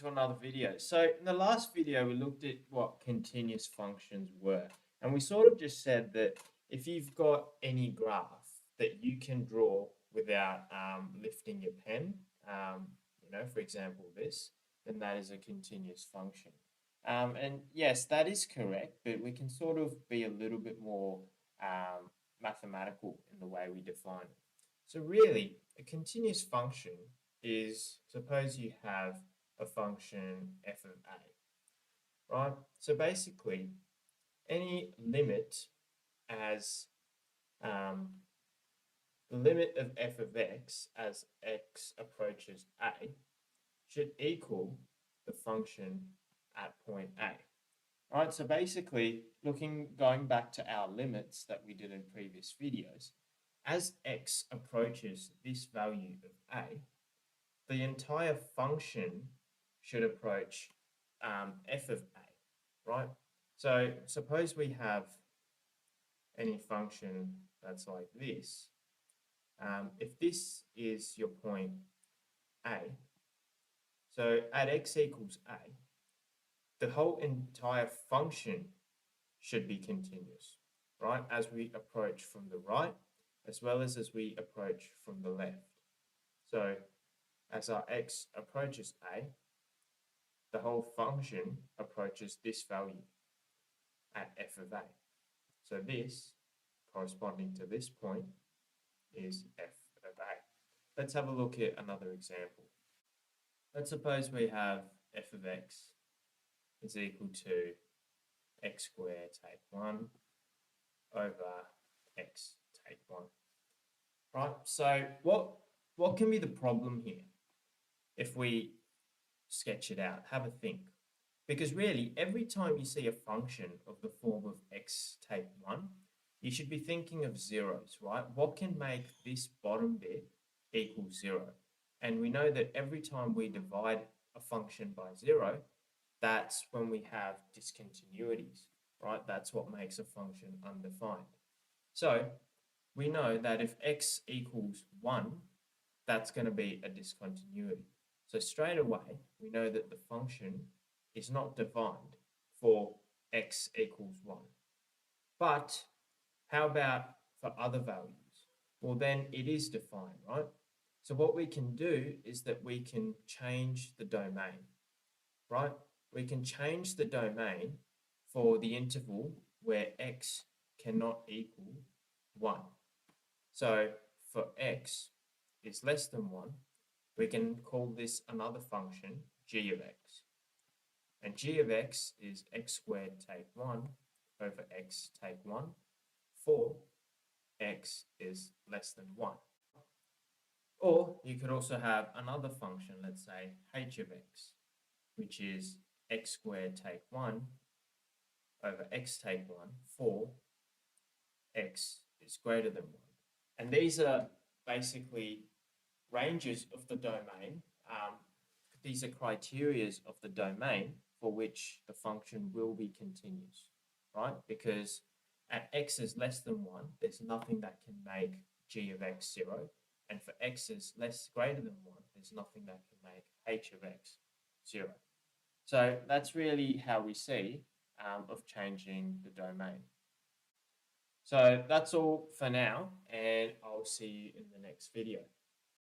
To another video. So in the last video, we looked at what continuous functions were, and we sort of just said that if you've got any graph that you can draw without lifting your pen, for example, this, then that is a continuous function. And yes, that is correct, but we can sort of be a little bit more mathematical in the way we define it. So really, a continuous function is, suppose you have a function f of a, right? So basically, any limit as the limit of f of x as x approaches a should equal the function at point a. Right, so basically, going back to our limits that we did in previous videos, as x approaches this value of a, the entire function should approach f of a, right? So suppose we have any function that's like this. If this is your point a, so at x equals a, the whole entire function should be continuous, right? As we approach from the right, as well as we approach from the left. So as our x approaches a, the whole function approaches this value at f of a. So this, corresponding to this point, is f of a. Let's have a look at another example. Let's suppose we have f of x is equal to x squared take 1 over x take 1. Right, so what can be the problem here if we sketch it out? Have a think. Because really, every time you see a function of the form of x take 1, you should be thinking of zeros, right? What can make this bottom bit equal 0? And we know that every time we divide a function by 0, that's when we have discontinuities, right? That's what makes a function undefined. So we know that if x equals 1, that's going to be a discontinuity. So straight away, we know that the function is not defined for x equals 1. But how about for other values? Well, then it is defined, right? So what we can do is that we can change the domain, right? We can change the domain for the interval where x cannot equal 1. So for x is less than 1, we can call this another function, g of x. And g of x is x squared take 1 over x take 1 for x is less than 1. Or you could also have another function, let's say h of x, which is x squared take 1 over x take 1 for x is greater than 1. And these are basically ranges of the domain. These are criterias of the domain for which the function will be continuous, right? Because at x is less than 1, there's nothing that can make g of x 0. And for x is greater than 1, there's nothing that can make h of x 0. So that's really how we see of changing the domain. So that's all for now, and I'll see you in the next video.